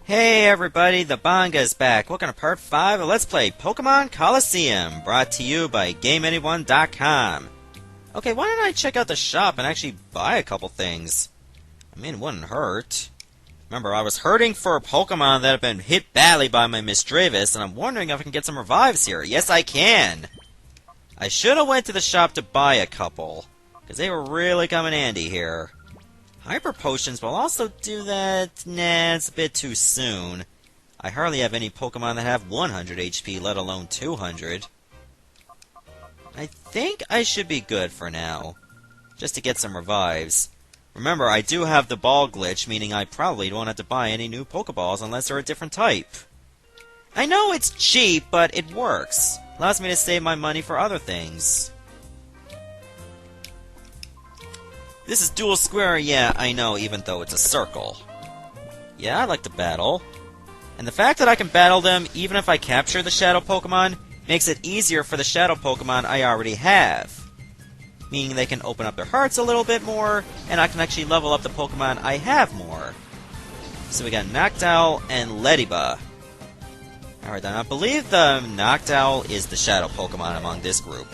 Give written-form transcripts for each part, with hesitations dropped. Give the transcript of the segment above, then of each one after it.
Hey everybody, the Banga's back. Welcome to part 5 of Let's Play Pokemon Colosseum, brought to you by GameAnyone.com. Okay, why don't I check out the shop and actually buy a couple things? I mean, it wouldn't hurt. Remember, I was hurting for a Pokemon that had been hit badly by my Misdreavus, and I'm wondering if I can get some revives here. Yes, I can! I should have went to the shop to buy a couple, because they were really coming handy here. Hyper Potions will also do that. Nah, it's a bit too soon. I hardly have any Pokemon that have 100 HP, let alone 200. I think I should be good for now, just to get some revives. Remember, I do have the ball glitch, meaning I probably won't have to buy any new Pokeballs unless they're a different type. I know it's cheap, but it works. Allows me to save my money for other things. This is Duel Square, yeah, I know, even though it's a circle. Yeah, I like to battle. And the fact that I can battle them, even if I capture the Shadow Pokemon, makes it easier for the Shadow Pokemon I already have. Meaning they can open up their hearts a little bit more, and I can actually level up the Pokemon I have more. So we got Noctowl and Leddyba. Alright then, I believe the Noctowl is the Shadow Pokemon among this group.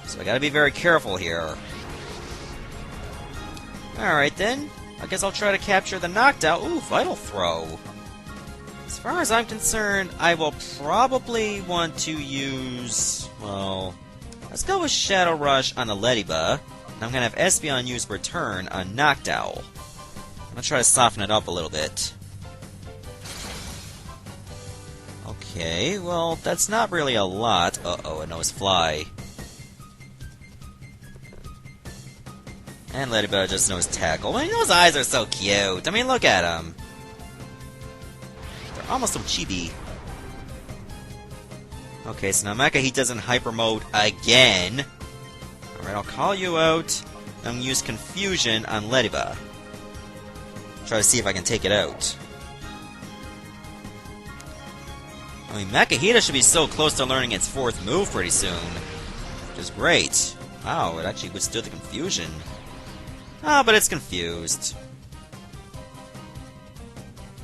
So I gotta be very careful here. Alright then, I guess I'll try to capture the Noctowl. Ooh, Vital Throw. As far as I'm concerned, I will probably want to use... well, let's go with Shadow Rush on the Leddyba. And I'm gonna have Espeon use Return on Noctowl. I'm gonna try to soften it up a little bit. Okay, well, that's not really a lot. Uh-oh, it knows Fly. And Leddyba just knows Tackle. I mean, those eyes are so cute. I mean, look at them. They're almost so chibi. Okay, so now Mecha Heat does in Hyper Mode again. Alright, I'll call you out. I'm going to use Confusion on Leddyba. Try to see if I can take it out. I mean, Mecha Heat should be so close to learning its 4th move pretty soon. Which is great. Wow, it actually withstood the Confusion. Ah, but it's confused.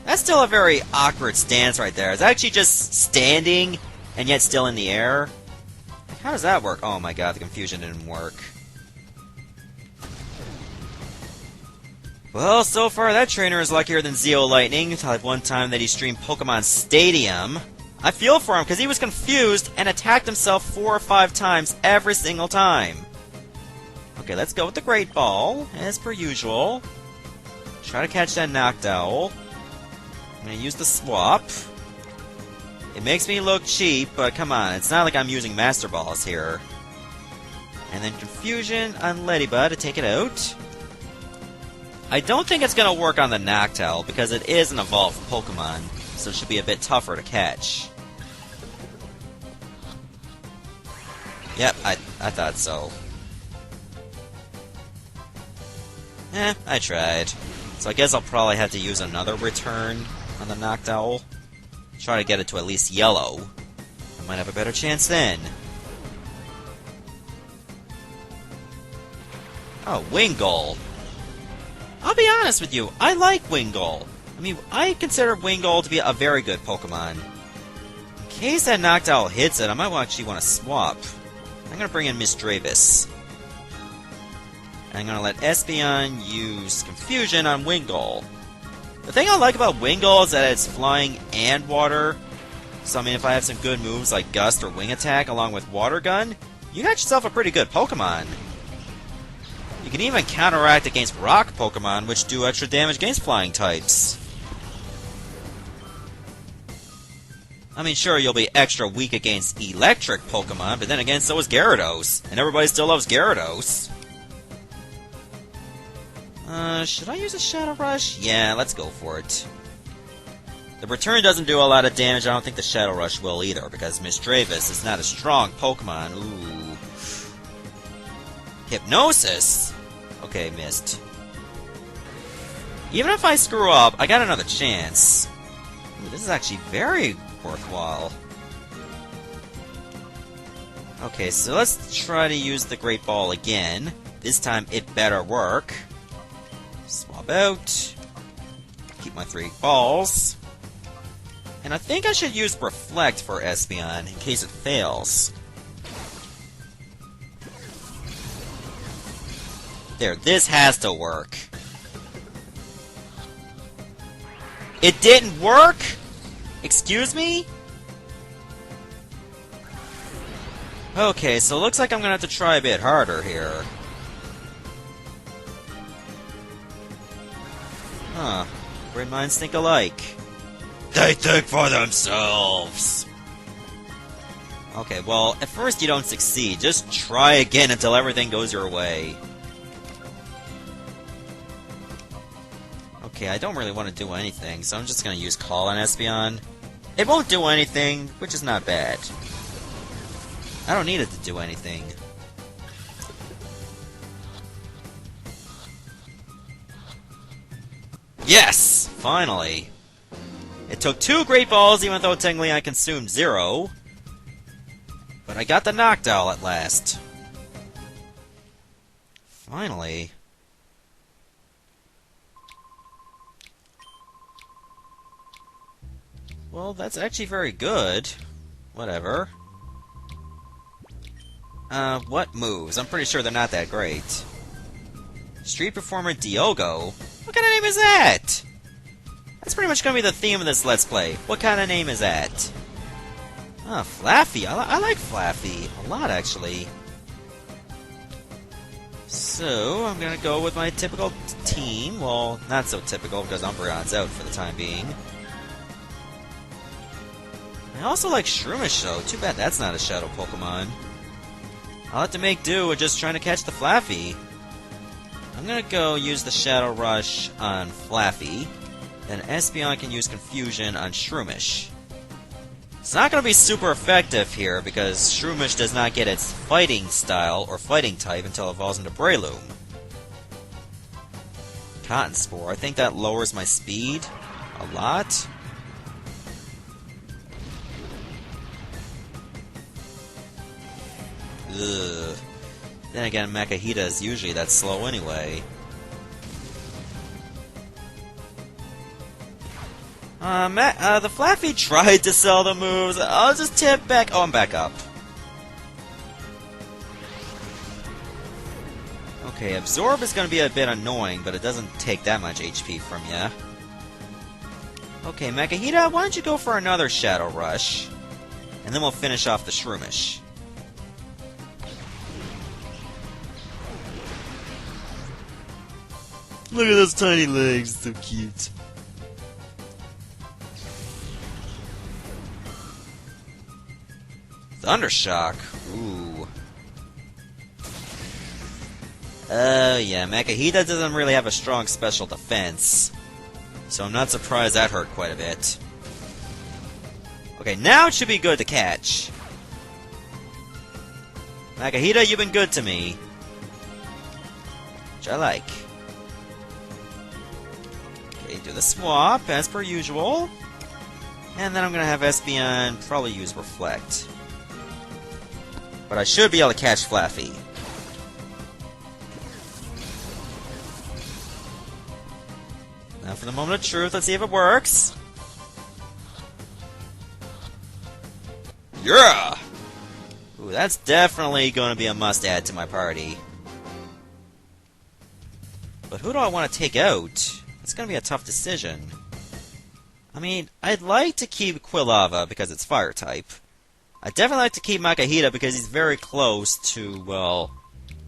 That's still a very awkward stance right there. It's actually just standing, and yet still in the air. How does that work? Oh my god, the confusion didn't work. Well, so far that trainer is luckier than Zeo Lightning. Like one time that he streamed Pokemon Stadium. I feel for him, because he was confused and attacked himself 4 or 5 times every single time. Okay, let's go with the Great Ball, as per usual. Try to catch that Noctowl. I'm gonna use the Swap. It makes me look cheap, but come on, it's not like I'm using Master Balls here. And then Confusion on Leddyba to take it out. I don't think it's gonna work on the Noctowl, because it is an evolved Pokemon, so it should be a bit tougher to catch. Yep, I thought so. I tried. So I guess I'll probably have to use another return on the Noctowl. Try to get it to at least yellow. I might have a better chance then. Oh, Wingull. I'll be honest with you, I like Wingull. I mean, I consider Wingull to be a very good Pokemon. In case that Noctowl hits it, I might actually want to swap. I'm going to bring in Misdreavus. I'm going to let Espeon use Confusion on Wingull. The thing I like about Wingull is that it's flying and water. So, I mean, if I have some good moves like Gust or Wing Attack along with Water Gun, you got yourself a pretty good Pokemon. You can even counteract against Rock Pokemon, which do extra damage against flying types. I mean, sure, you'll be extra weak against Electric Pokemon, but then again, so is Gyarados. And everybody still loves Gyarados. Should I use a Shadow Rush? Yeah, let's go for it. The Return doesn't do a lot of damage. I don't think the Shadow Rush will either, because Misdreavus is not a strong Pokemon. Ooh. Hypnosis? Okay, missed. Even if I screw up, I got another chance. Ooh, this is actually very worthwhile. Okay, so let's try to use the Great Ball again. This time it better work. Swap out. Keep my 3 balls. And I think I should use Reflect for Espeon in case it fails. There, this has to work. It didn't work? Excuse me? Okay, so it looks like I'm gonna have to try a bit harder here. Huh. Great minds think alike. They think for themselves! Okay, well, at first you don't succeed. Just try again until everything goes your way. Okay, I don't really want to do anything, so I'm just gonna use Call on Espeon. It won't do anything, which is not bad. I don't need it to do anything. Yes! Finally! It took 2 Great Balls, even though technically I consumed 0. But I got the Noctowl at last. Finally. Well, that's actually very good. Whatever. What moves? I'm pretty sure they're not that great. Street Performer Diogo? What kind of name is that? That's pretty much gonna be the theme of this Let's Play. What kind of name is that? Ah, Flaaffy. I like Flaaffy a lot, actually. So, I'm gonna go with my typical team. Well, not so typical, because Umbreon's out for the time being. I also like Shroomish, though. Too bad that's not a Shadow Pokemon. I'll have to make do with just trying to catch the Flaaffy. I'm gonna go use the Shadow Rush on Flaaffy. Then Espeon can use Confusion on Shroomish. It's not gonna be super effective here, because Shroomish does not get its fighting style or fighting type until it evolves into Breloom. Cotton Spore. I think that lowers my speed a lot. Ugh. Then again, Makahita is usually that slow anyway. The Flaaffy tried to sell the moves. I'll just tip back. Oh, I'm back up. Okay, Absorb is going to be a bit annoying, but it doesn't take that much HP from ya. Okay, Makahita, why don't you go for another Shadow Rush? And then we'll finish off the Shroomish. Look at those tiny legs, so cute. Thundershock. Ooh. Oh yeah, Makahita doesn't really have a strong special defense. So I'm not surprised that hurt quite a bit. Okay, now it should be good to catch. Makahita, you've been good to me. Which I like. Okay, do the swap, as per usual. And then I'm gonna have Espeon probably use Reflect. But I should be able to catch Flaaffy. Now for the moment of truth, let's see if it works. Yeah! Ooh, that's definitely going to be a must-add to my party. But who do I want to take out? It's going to be a tough decision. I mean, I'd like to keep Quilava because it's Fire-type. I'd definitely like to keep Makahita because he's very close to, well,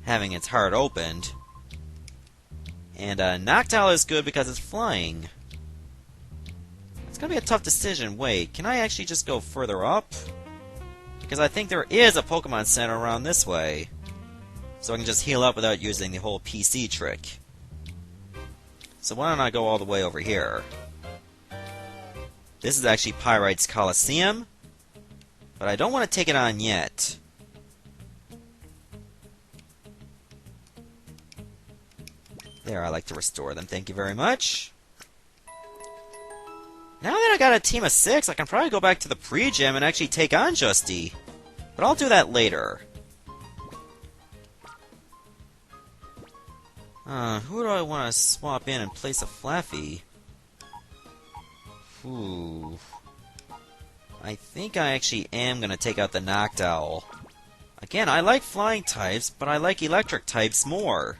having its heart opened. And Noctowl is good because it's flying. It's going to be a tough decision. Wait, can I actually just go further up? Because I think there is a Pokemon Center around this way. So I can just heal up without using the whole PC trick. So why don't I go all the way over here? This is actually Pyrite's Colosseum. But I don't want to take it on yet. There, I like to restore them. Thank you very much. Now that I got a team of 6, I can probably go back to the pre-gym and actually take on Justy. But I'll do that later. Who do I want to swap in place of Flaaffy? Ooh. I think I actually am going to take out the Noctowl. Again, I like flying types, but I like electric types more.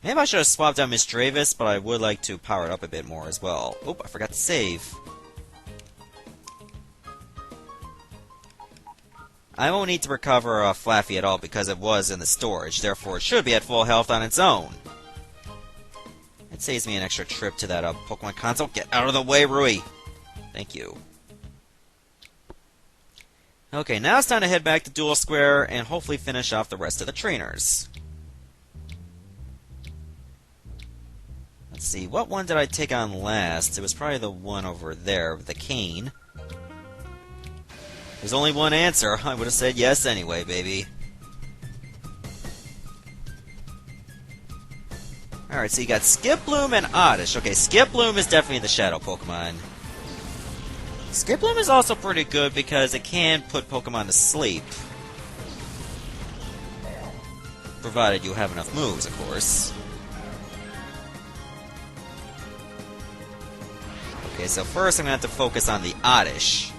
Maybe I should have swapped out Misdreavus, but I would like to power it up a bit more as well. Oop, I forgot to save. I won't need to recover Flaaffy at all because it was in the storage, therefore it should be at full health on its own. It saves me an extra trip to that Pokemon console. Get out of the way, Rui! Thank you. Okay, now it's time to head back to Duel Square and hopefully finish off the rest of the trainers. Let's see, what one did I take on last? It was probably the one over there with the cane. There's only one answer. I would have said yes anyway, baby. Alright, so you got Skiploom and Oddish. Okay, Skiploom is definitely the Shadow Pokemon. Skiploom is also pretty good because it can put Pokemon to sleep. Provided you have enough moves, of course. Okay, so first I'm going to have to focus on the Oddish.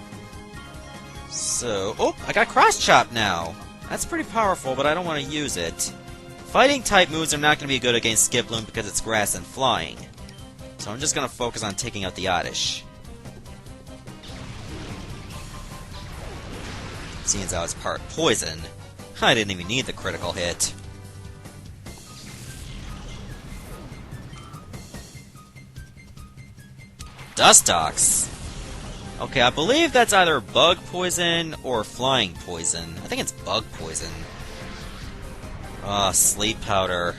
So, oh, I got Cross Chop now. That's pretty powerful, but I don't want to use it. Fighting type moves are not going to be good against Skiploom because it's grass and flying. So I'm just going to focus on taking out the Oddish. Seeing as how it's part poison, I didn't even need the critical hit. Dustox. Okay, I believe that's either bug poison or flying poison. I think it's bug poison. Ah, sleep powder.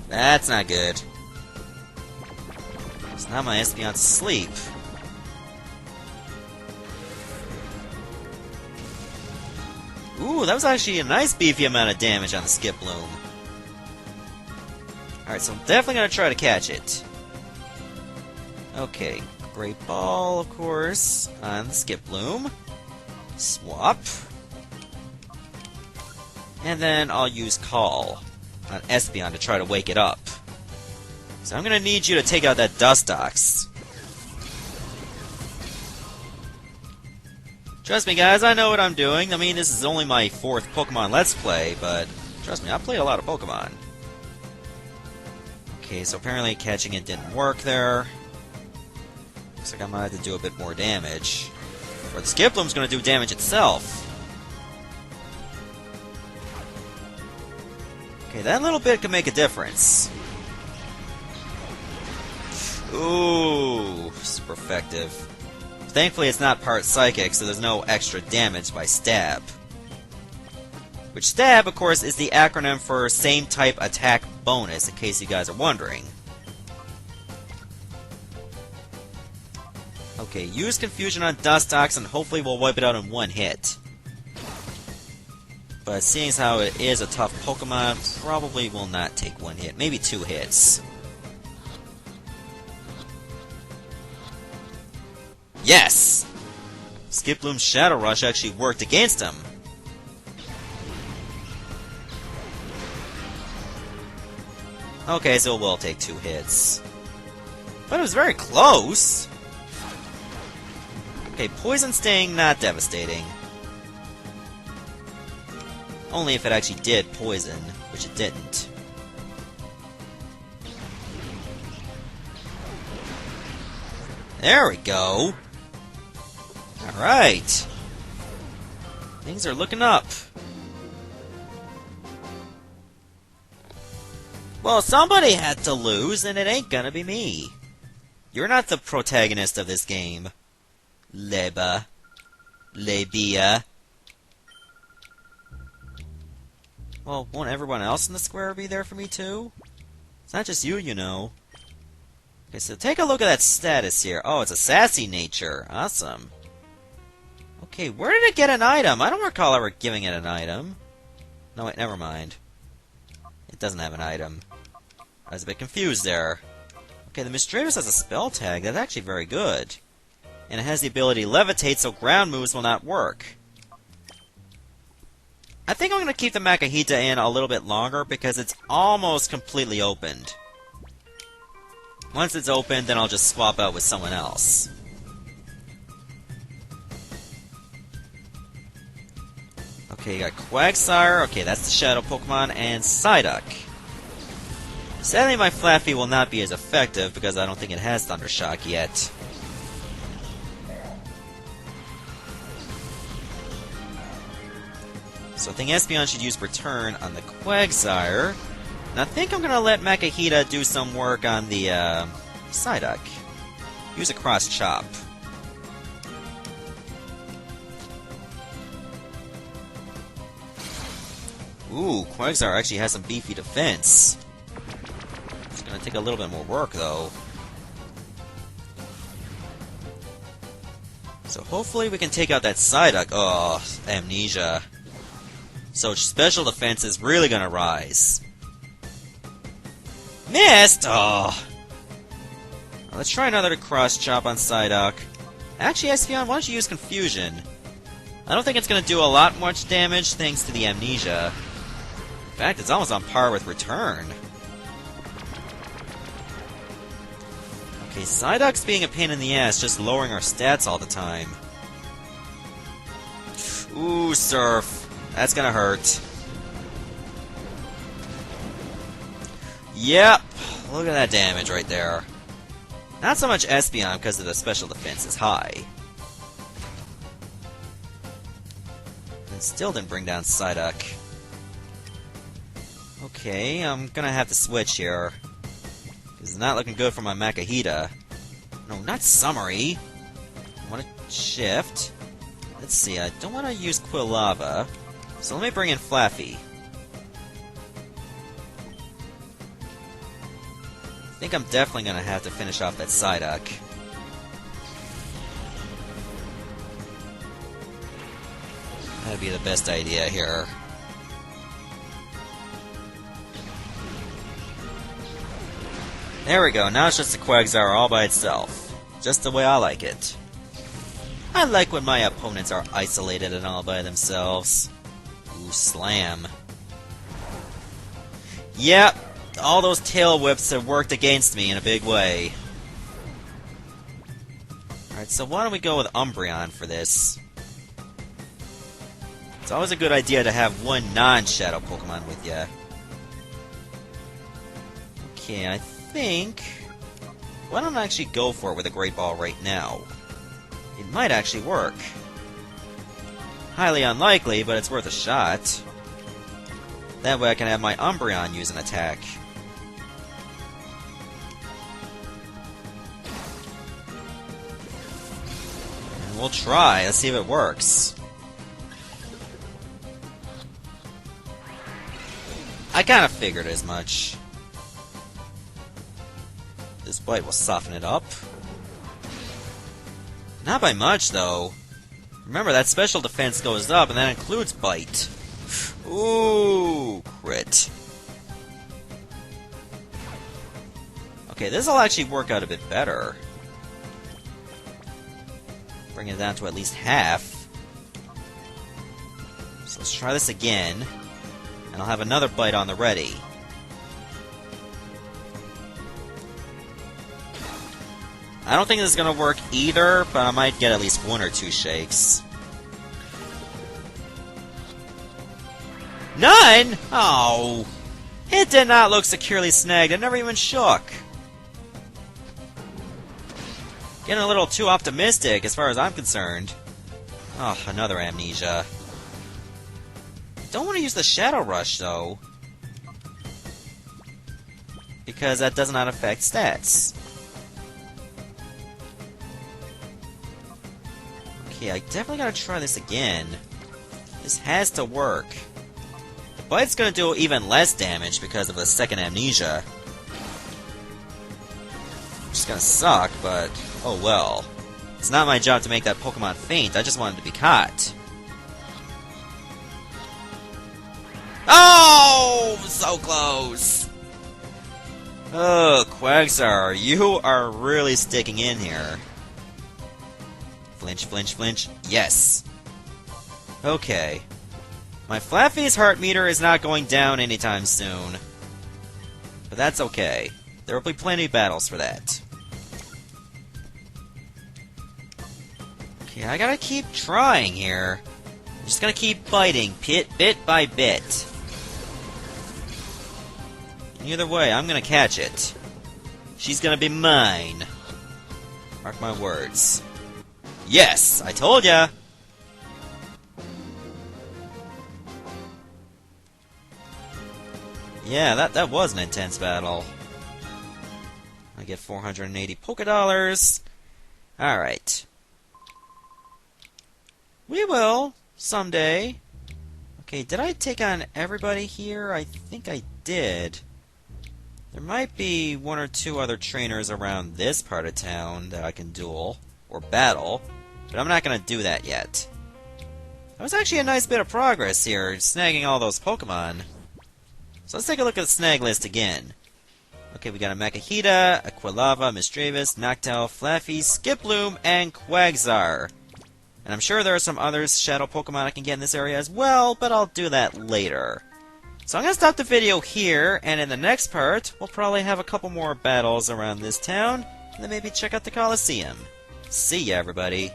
That's not good. So now my Espeon to sleep. Ooh, that was actually a nice beefy amount of damage on the Skiploom. Alright, so I'm definitely gonna try to catch it. Okay. Great Ball, of course, on the Skiploom. Swap. And then I'll use Call on Espeon to try to wake it up. So I'm going to need you to take out that Dustox. Trust me, guys, I know what I'm doing. I mean, this is only my 4th Pokemon Let's Play, but trust me, I've played a lot of Pokemon. Okay, so apparently catching it didn't work there. Looks like I might have to do a bit more damage. Or the Skiploom's going to do damage itself. Okay, that little bit could make a difference. Ooh, super effective. Thankfully it's not part Psychic, so there's no extra damage by Stab. Which Stab, of course, is the acronym for Same Type Attack Bonus, in case you guys are wondering. Okay, use Confusion on Dustox and hopefully we'll wipe it out in one hit. But seeing as how it is a tough Pokemon, probably will not take one hit. Maybe 2 hits. Yes! Skiploom's Shadow Rush actually worked against him. Okay, so it will take 2 hits. But it was very close! Okay, Poison Sting, not devastating. Only if it actually did poison, which it didn't. There we go! Alright! Things are looking up. Well, somebody had to lose, and it ain't gonna be me. You're not the protagonist of this game. Leba. Lebia. Well, won't everyone else in the square be there for me too? It's not just you, you know. Okay, so take a look at that status here. Oh, it's a sassy nature. Awesome. Okay, where did it get an item? I don't recall ever giving it an item. No, wait, never mind. It doesn't have an item. I was a bit confused there. Okay, the Misdreavus has a spell tag. That's actually very good. And it has the ability to levitate, so ground moves will not work. I think I'm going to keep the Makahita in a little bit longer because it's almost completely opened. Once it's opened, then I'll just swap out with someone else. Okay, you got Quagsire. Okay, that's the Shadow Pokemon, and Psyduck. Sadly, my Flaaffy will not be as effective because I don't think it has Thunder Shock yet. So I think Espeon should use Return on the Quagsire. And I think I'm going to let Makahita do some work on the Psyduck. Use a Cross Chop. Ooh, Quagsire actually has some beefy defense. It's going to take a little bit more work, though. So hopefully we can take out that Psyduck. Oh, Amnesia. So special defense is really going to rise. Missed! Oh. Let's try another Cross Chop on Psyduck. Actually, Espeon, why don't you use Confusion? I don't think it's going to do a lot much damage thanks to the Amnesia. In fact, it's almost on par with Return. Okay, Psyduck's being a pain in the ass, just lowering our stats all the time. Ooh, Surf. That's gonna hurt. Yep. Look at that damage right there. Not so much Espeon because of the special defense is high. And still didn't bring down Psyduck. Okay, I'm gonna have to switch here. It's not looking good for my Makahita. No, not Summary. I want to shift. Let's see, I don't want to use Quilava. So let me bring in Flaaffy. I think I'm definitely going to have to finish off that Psyduck. That'd be the best idea here. There we go, now it's just a Quagsire all by itself. Just the way I like it. I like when my opponents are isolated and all by themselves. Ooh, Slam. Yep, all those tail whips have worked against me in a big way. Alright, so why don't we go with Umbreon for this? It's always a good idea to have one non-Shadow Pokemon with ya. Okay, I think... why don't I actually go for it with a Great Ball right now? It might actually work. Highly unlikely, but it's worth a shot. That way I can have my Umbreon use an attack. And we'll try. Let's see if it works. I kind of figured as much. This bite will soften it up. Not by much, though. Remember, that special defense goes up, and that includes bite. Ooh, crit. Okay, this will actually work out a bit better. Bring it down to at least half. So let's try this again. And I'll have another bite on the ready. I don't think this is going to work either, but I might get at least one or two shakes. None? Oh! It did not look securely snagged. It never even shook. Getting a little too optimistic as far as I'm concerned. Oh, another Amnesia. Don't want to use the Shadow Rush, though. Because that does not affect stats. Okay, I definitely gotta try this again. This has to work. The bite's gonna do even less damage because of the second Amnesia. Which is gonna suck, but oh well. It's not my job to make that Pokemon faint, I just want him to be caught. Oh! So close! Oh, Quagsire, you are really sticking in here. Flinch, flinch, flinch. Yes! Okay. My Flaaffy's heart meter is not going down anytime soon. But that's okay. There will be plenty of battles for that. Okay, I gotta keep trying here. I'm just gonna keep biting, bit by bit. Either way, I'm gonna catch it. She's gonna be mine. Mark my words. Yes! I told ya! Yeah, that was an intense battle. I get 480 polka dollars. Alright. We will, someday. Okay, did I take on everybody here? I think I did. There might be one or two other trainers around this part of town that I can duel, or battle, but I'm not going to do that yet. That was actually a nice bit of progress here, snagging all those Pokemon. So let's take a look at the snag list again. Okay, we got a Makahita, a Quilava, Misdreavus, Noctowl, Flaaffy, Skiploom, and Quagsire. And I'm sure there are some other Shadow Pokemon I can get in this area as well, but I'll do that later. So I'm going to stop the video here, and in the next part, we'll probably have a couple more battles around this town, and then maybe check out the Colosseum. See ya, everybody.